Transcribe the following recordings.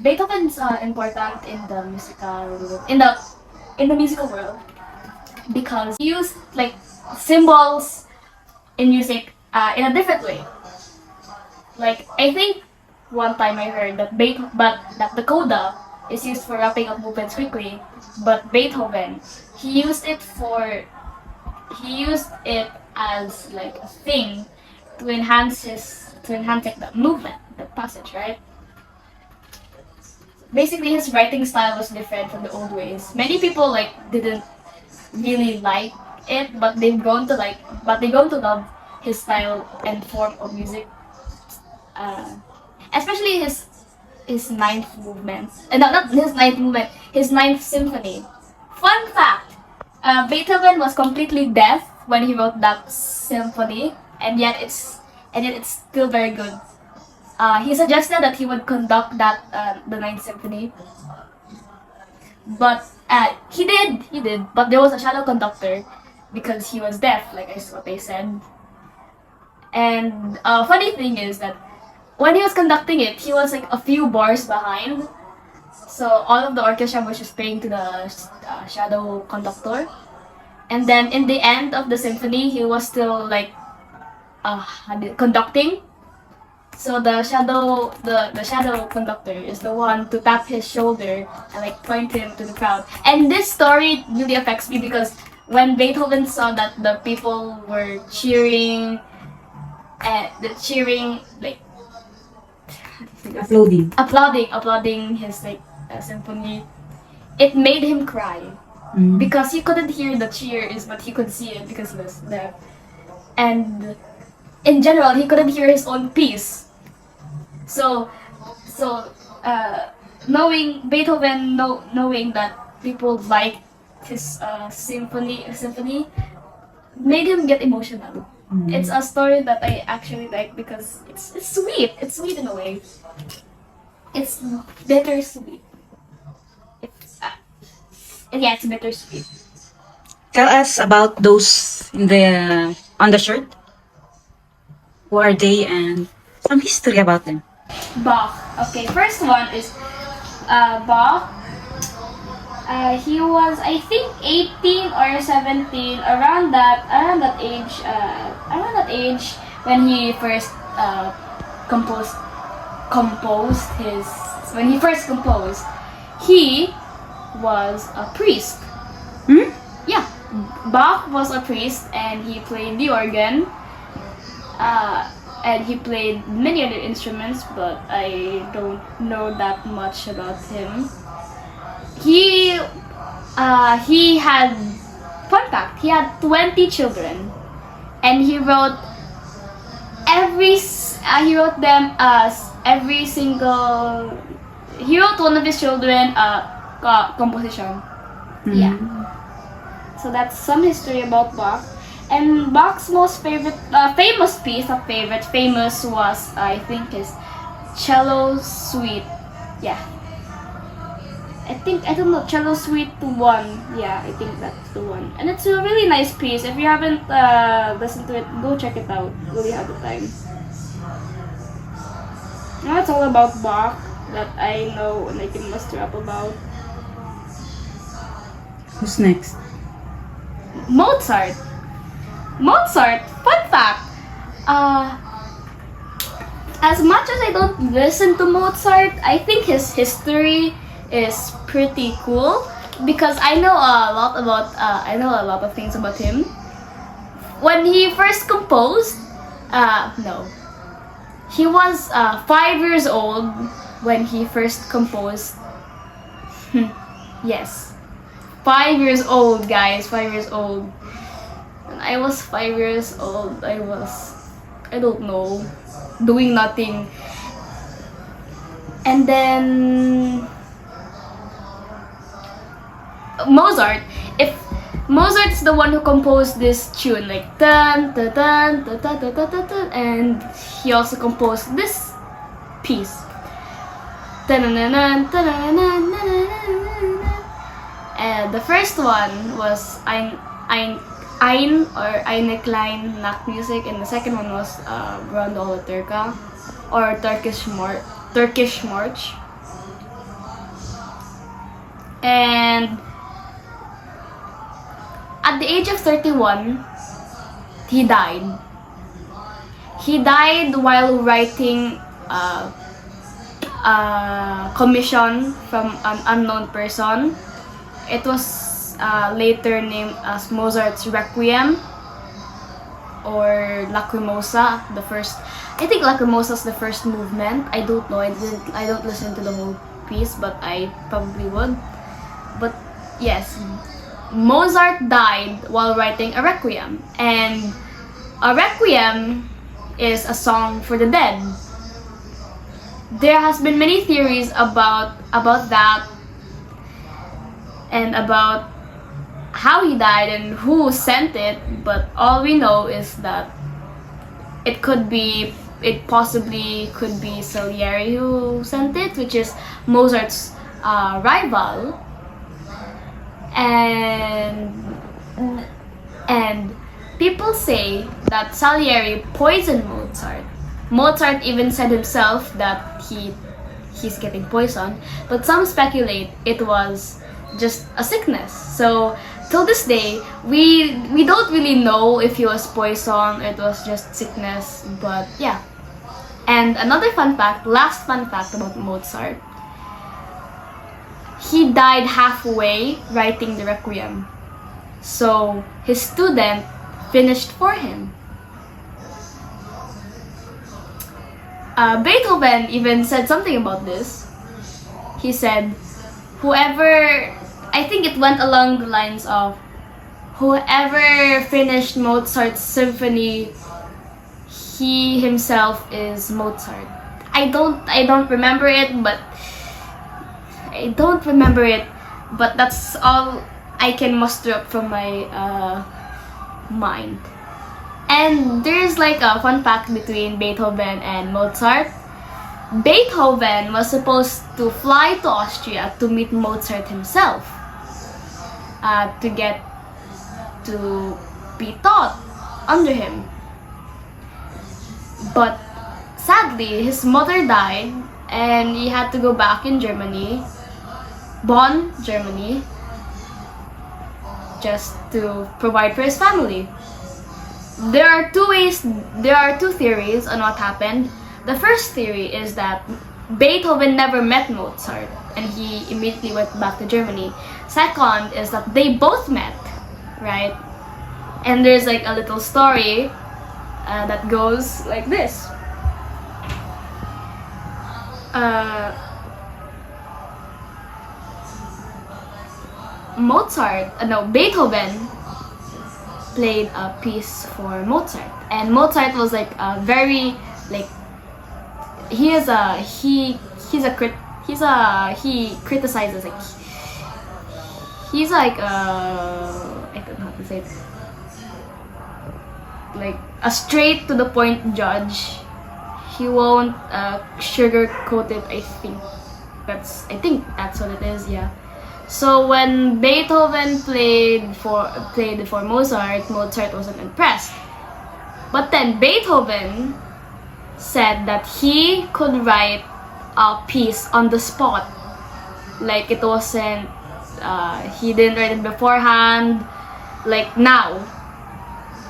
Beethoven's important in the musical world because he used like symbols in music in a different way. Like I think one time I heard that the coda is used for wrapping up movements quickly, but Beethoven he used it for he used it as like a thing to enhance like the movement, the passage, right? Basically his writing style was different from the old ways. Many people like didn't really like it, but they grown to love his style and form of music. Especially his ninth movement. Not his ninth movement, his ninth symphony. Fun fact: Beethoven was completely deaf when he wrote that symphony, and yet it's still very good. He suggested that he would conduct the ninth symphony, but he did. But there was a shadow conductor because he was deaf, like what I said. And funny thing is that when he was conducting it, he was like a few bars behind. So all of the orchestra was just playing to the shadow conductor. And then in the end of the symphony, he was still like conducting. So the shadow conductor is the one to tap his shoulder and like point him to the crowd. And this story really affects me because when Beethoven saw that the people were cheering, the cheering like applauding his like symphony, it made him cry because he couldn't hear the cheers, but he could see it because he was deaf. And in general, he couldn't hear his own piece. So, knowing Beethoven, knowing that people liked his symphony, made him get emotional. It's a story that I actually like because it's sweet. It's sweet in a way. It's bittersweet. It's bittersweet. Tell us about those in the on the shirt. Who are they and some history about them? Bach. Okay, first one is Bach. He was I think 18 or 17 around that age when he first composed his when he first composed. He was a priest. Yeah, Bach was a priest and he played the organ. And he played many other instruments, but I don't know that much about him. He had fun fact. He had 20 children, and he wrote them as every single. He wrote one of his children composition. Yeah. So that's some history about Bach. And Bach's most famous piece, famous was, I think, his Cello Suite. Yeah. I don't know, Cello Suite 1. Yeah, I think that's the one. And it's a really nice piece. If you haven't listened to it, go check it out. Really have the time. Now that's all about Bach that I know and I can muster up about. Who's next? Mozart, fun fact. As much as I don't listen to Mozart, I think his history is pretty cool because I know a lot of things about him. When he first composed, he was 5 years old when he first composed. Yes, 5 years old, guys. 5 years old. When I was 5 years old, I don't know, doing nothing. And then Mozart's the one who composed this tune, like dun dun dun dun dun dun dun dun, dun, and he also composed this piece. And the first one was Eine kleine Nachtmusik, and the second one was Rondalla Turca, or Turkish March. And at the age of 31, he died. He died while writing a commission from an unknown person. It was later named as Mozart's Requiem or Lacrimosa, the first. I think Lacrimosa is the first movement. I don't know. I don't listen to the whole piece, but I probably would. But yes, Mozart died while writing a Requiem, and a Requiem is a song for the dead. There has been many theories about that and about how he died and who sent it, but all we know is that it possibly could be Salieri who sent it, which is Mozart's rival. And people say that Salieri poisoned Mozart. Mozart even said himself that he's getting poisoned, but some speculate it was just a sickness. So till this day, we don't really know if he was poisoned or it was just sickness, but yeah. And another last fun fact about Mozart, he died halfway writing the Requiem. So his student finished for him. Beethoven even said something about this. He said, I think it went along the lines of, whoever finished Mozart's symphony, he himself is Mozart. I don't remember it, but that's all I can muster up from my mind. And there's like a fun fact between Beethoven and Mozart. Beethoven was supposed to fly to Austria to meet Mozart himself, to get to be taught under him. But sadly, his mother died and he had to go back in Germany, Bonn, Germany, just to provide for his family. There are two theories on what happened. The first theory is that Beethoven never met Mozart and he immediately went back to Germany. Second is that they both met, right? And there's like a little story that goes like this. Beethoven played a piece for Mozart, and Mozart was like a very like he criticizes, like he's like I don't know how to say it, like a straight to the point judge. He won't sugarcoat it. I think that's what it is. Yeah. So when Beethoven played for Mozart, Mozart wasn't impressed. But then Beethoven said that he could write a piece on the spot. Like it wasn't, he didn't write it beforehand, like now.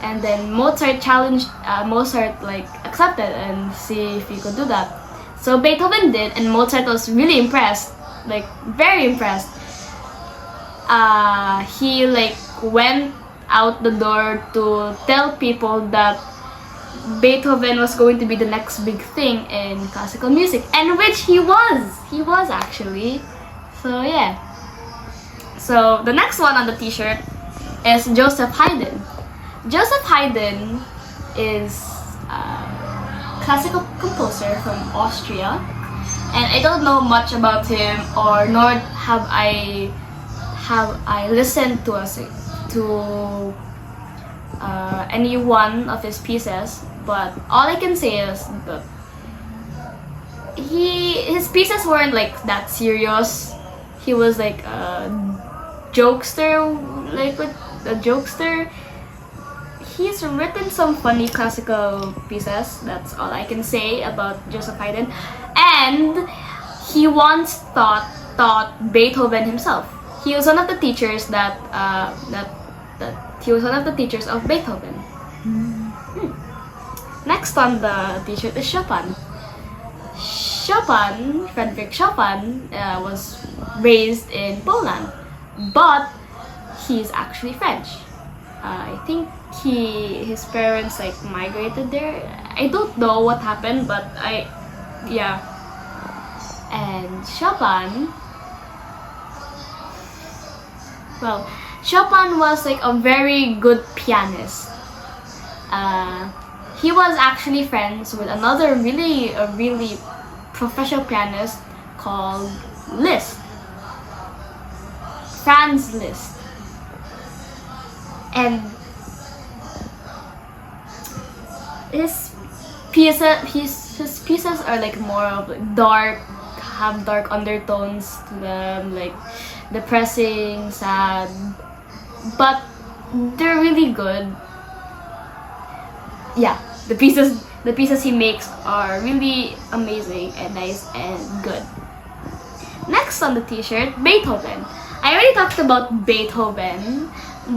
And then Mozart challenged, Mozart like accepted and see if he could do that. So Beethoven did, and Mozart was really impressed, like very impressed. He like went out the door to tell people that Beethoven was going to be the next big thing in classical music, and which he was actually. So yeah. So the next one on the t-shirt is Joseph Haydn. Joseph Haydn is a classical composer from Austria, and I don't know much about him, or nor have I listened to any one of his pieces, but all I can say is that his pieces weren't like that serious. He was like a jokester, He's written some funny classical pieces. That's all I can say about Joseph Haydn. And he once taught Beethoven himself. he was one of the teachers that he was one of the teachers of Beethoven. Next on the t-shirt is Chopin. Frederick Chopin, was raised in Poland, but he's actually French. I think his parents like migrated there. I don't know what happened, but yeah. And Chopin, well, Chopin was like a very good pianist. He was actually friends with another really professional pianist called Liszt, Franz Liszt. And his pieces are like more of like have dark undertones to them, like depressing, sad, but they're really good. Yeah, the pieces he makes are really amazing and nice and good. Next on the t-shirt, Beethoven. I already talked about Beethoven,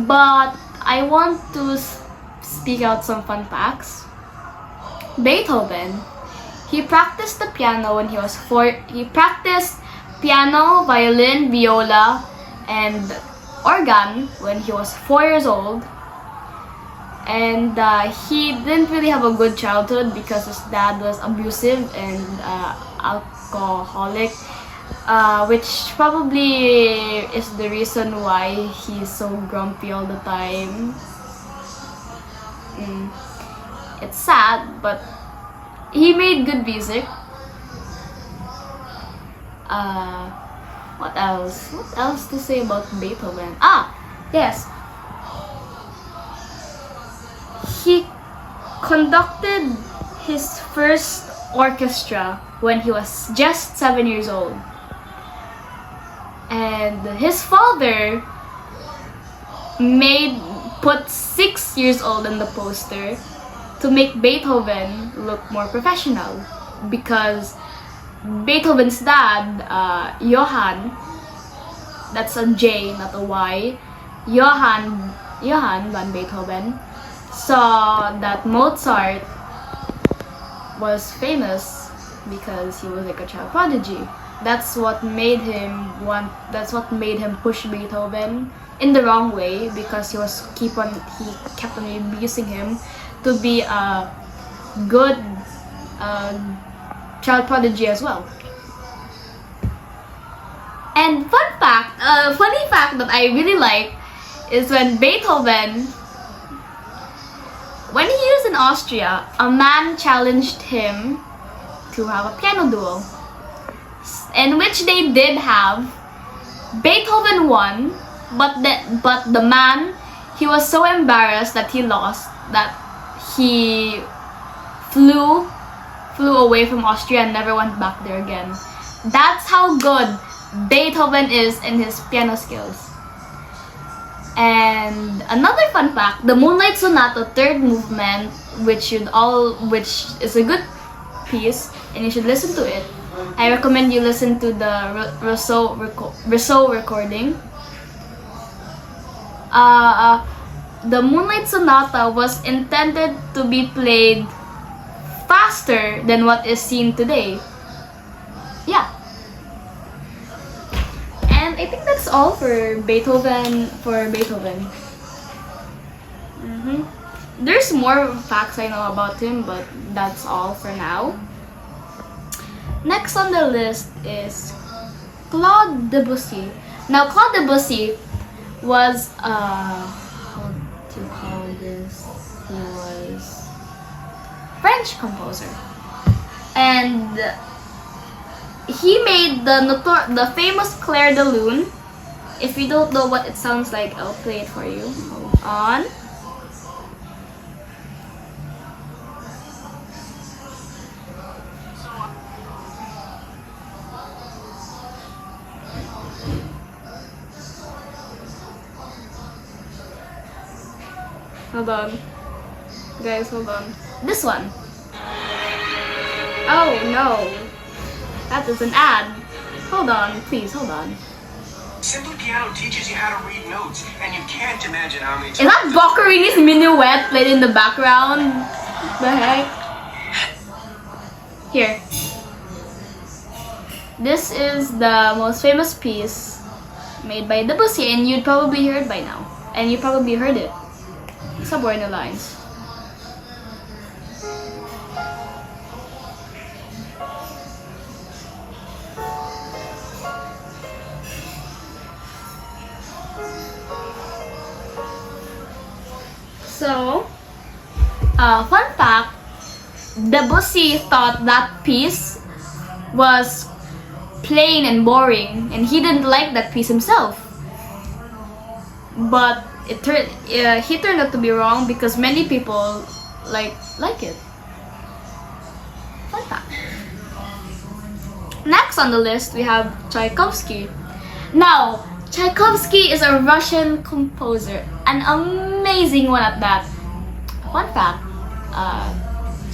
but I want to speak out some fun facts. Beethoven, he practiced the piano when he was 4. He practiced piano, violin, viola, and organ when he was 4 years old. And he didn't really have a good childhood because his dad was abusive and alcoholic, which probably is the reason why he's so grumpy all the time. It's sad, but he made good music. What else? What else to say about Beethoven? Yes. He conducted his first orchestra when he was just 7 years old. And his father put 6 years old in the poster to make Beethoven look more professional, because Beethoven's dad, Johann, that's a J, not a Y, Johann van Beethoven, saw that Mozart was famous because he was like a child prodigy. That's what made him push Beethoven in the wrong way, because he kept on abusing him to be a good child prodigy as well. And funny fact that I really like is when he was in Austria, a man challenged him to have a piano duel, in which they did have. Beethoven won, but the man, he was so embarrassed that he lost that he flew away from Austria and never went back there again. That's how good Beethoven is in his piano skills. And another fun fact, the Moonlight Sonata third movement, which is a good piece and you should listen to it. I recommend you listen to the Rousseau recording. The Moonlight Sonata was intended to be played faster than what is seen today. Yeah. And I think that's all for Beethoven. There's more facts I know about him, but that's all for now. Next on the list is Claude Debussy. Now, Claude Debussy was how to call this? He was French composer, and he made the famous Clair de Lune. If you don't know what it sounds like, I'll play it for you. Hold on. Hold on. Guys, hold on. This one. Oh no. That is an ad. Hold on, please, hold on. Simple piano teaches you how to read notes, and you can't imagine how many Is that Boccherini's Minuet played in the background? The heck? Here. This is the most famous piece made by Debussy, and you'd probably hear it by now. And you probably heard it somewhere in the lines. So, fun fact, Debussy thought that piece was plain and boring, and he didn't like that piece himself. But he turned out to be wrong because many people like it. Fun fact. Next on the list we have Tchaikovsky. Now, Tchaikovsky is a Russian composer, an amazing one at that. Fun fact,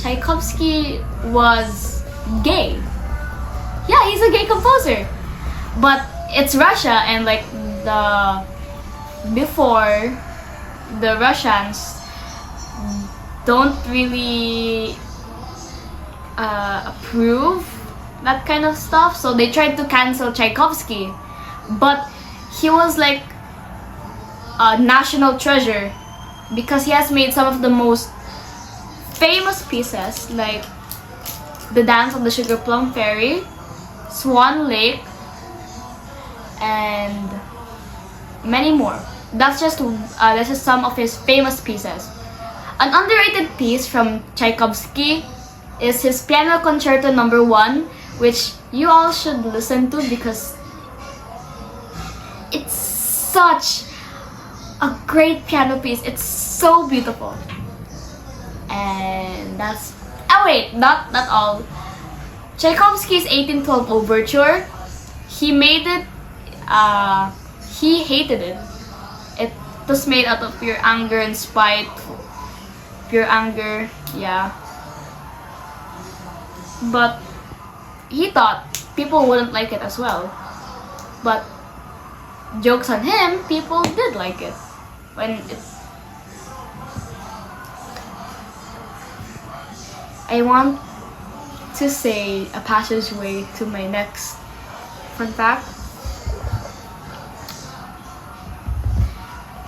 Tchaikovsky was gay. Yeah, he's a gay composer. But it's Russia, and like before, the Russians don't really approve that kind of stuff, so they tried to cancel Tchaikovsky. But he was like a national treasure because he has made some of the most famous pieces like The Dance on the Sugar Plum Fairy, Swan Lake, and many more. That's just some of his famous pieces. An underrated piece from Tchaikovsky is his Piano Concerto No. 1, which you all should listen to because it's such a great piano piece. It's so beautiful. And that's... Oh wait, not all. Tchaikovsky's 1812 Overture, he made it... he hated it. It was made out of pure anger and spite. Pure anger, yeah. But he thought people wouldn't like it as well. But jokes on him, people did like it. I want to say a passageway to my next fun fact.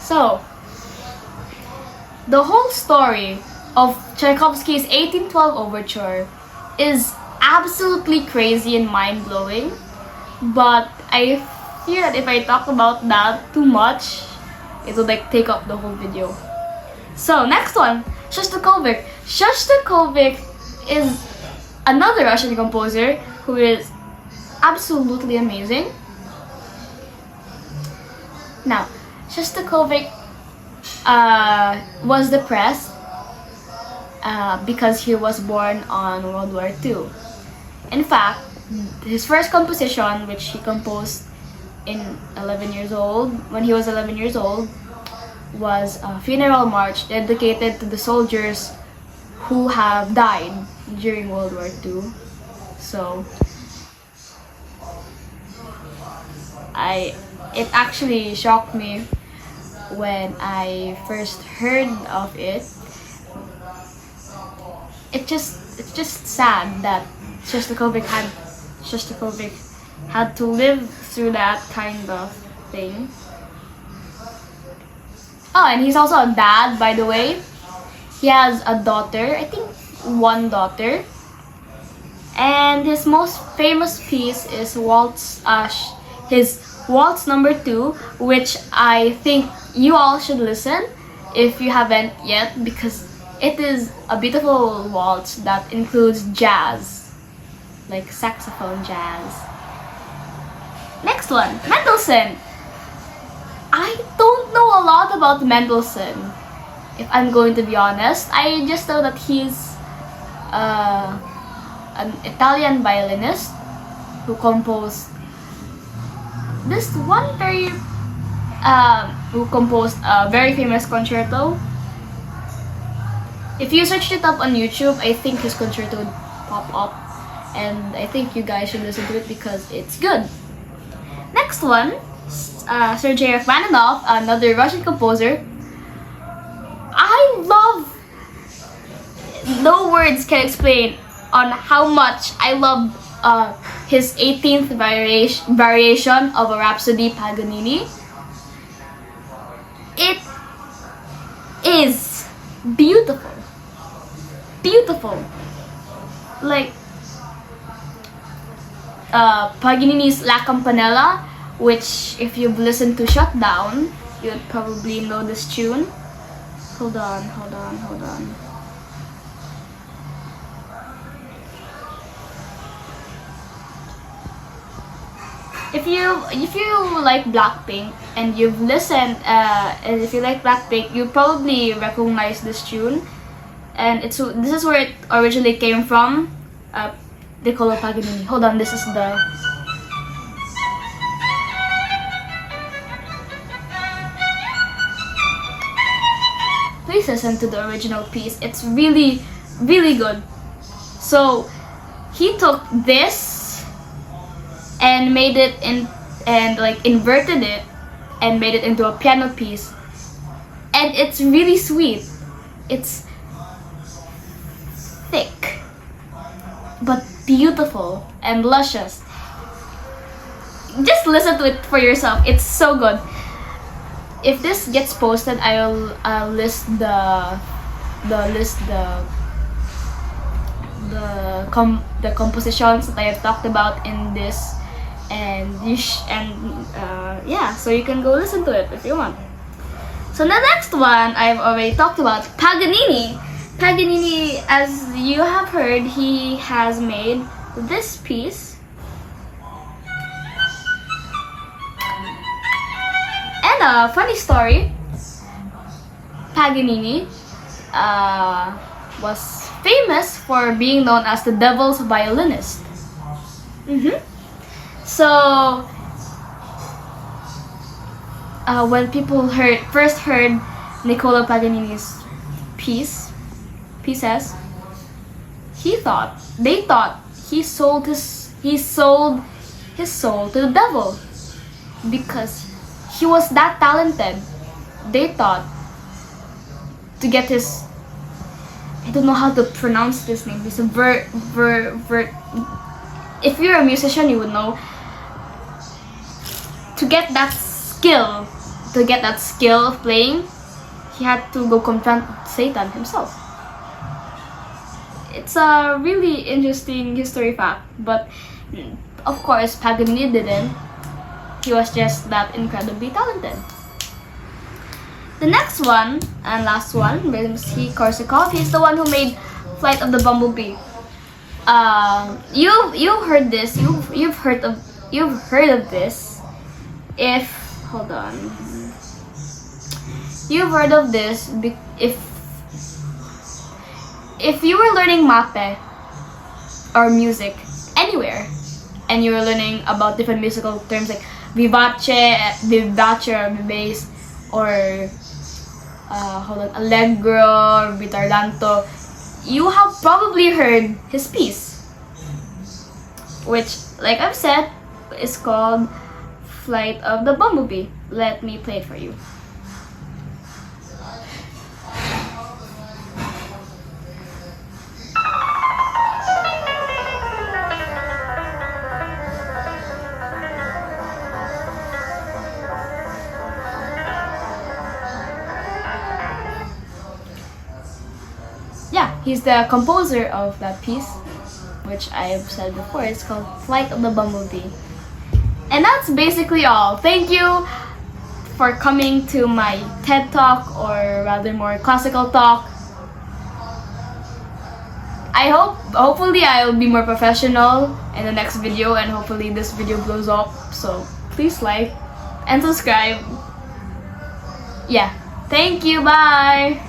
So, the whole story of Tchaikovsky's 1812 Overture is absolutely crazy and mind-blowing, but I fear that if I talk about that too much, it would like take up the whole video. So, next one, Shostakovich. Shostakovich is another Russian composer who is absolutely amazing. Now, Shostakovich was depressed because he was born on World War II. In fact, his first composition, which he composed when he was 11 years old, was a funeral march dedicated to the soldiers who have died during World War II. So, it actually shocked me when I first heard of it. It's just sad that Shostakovich had to live through that kind of thing. Oh, and he's also a dad, by the way. He has a daughter, I think one daughter. And his most famous piece is his Waltz No. 2, which I think you all should listen if you haven't yet, because it is a beautiful waltz that includes jazz, like saxophone jazz. Next one, Mendelssohn. I don't know a lot about Mendelssohn, if I'm going to be honest. I just know that he's an Italian violinist who composed this one who composed a very famous concerto. If you searched it up on YouTube, I think his concerto would pop up, and I think you guys should listen to it because it's good. Next one, Sergei Rachmaninoff, another Russian composer. I love, no words can explain on how much I love his 18th variation of a Rhapsody Paganini. It is beautiful. Beautiful. Like Paganini's La Campanella, which if you've listened to Shutdown, you'd probably know this tune. Hold on. If you like Blackpink and you've listened, and if you like Blackpink, you probably recognize this tune. And this is where it originally came from, Niccolo Paganini. Hold on, this is the. Please listen to the original piece. It's really, really good. So he took this and made it inverted it and made it into a piano piece, and it's really sweet. It's thick but beautiful and luscious. Just listen to it for yourself. It's so good. If this gets posted, I'll list the compositions that I have talked about in this, and yeah, so you can go listen to it if you want. So the next one I've already talked about, Paganini. Paganini, as you have heard, he has made this piece. And a funny story, Paganini was famous for being known as the devil's violinist. So when people first heard Niccolo Paganini's pieces, they thought he sold his soul to the devil because he was that talented. They thought to get his, I don't know how to pronounce this name. It's a if you're a musician, you would know. To get that skill of playing, he had to go confront Satan himself. It's a really interesting history fact, but of course Paganini didn't. He was just that incredibly talented. The next one and last one, Rimsky-Korsakov. He's the one who made Flight of the Bumblebee. You've heard this. You've heard of this. Hold on. You've heard of this if you were learning mape or music anywhere, and you were learning about different musical terms like vivace or vivace, or allegro, ritardanto, you have probably heard his piece, which, like I've said, is called Flight of the Bumblebee. Let me play it for you. Yeah, he's the composer of that piece, which I've said before. It's called Flight of the Bumblebee. And that's basically all. Thank you for coming to my TED Talk, or rather more classical talk. Hopefully I'll be more professional in the next video, and hopefully this video blows up. So please like and subscribe. Yeah, thank you, bye!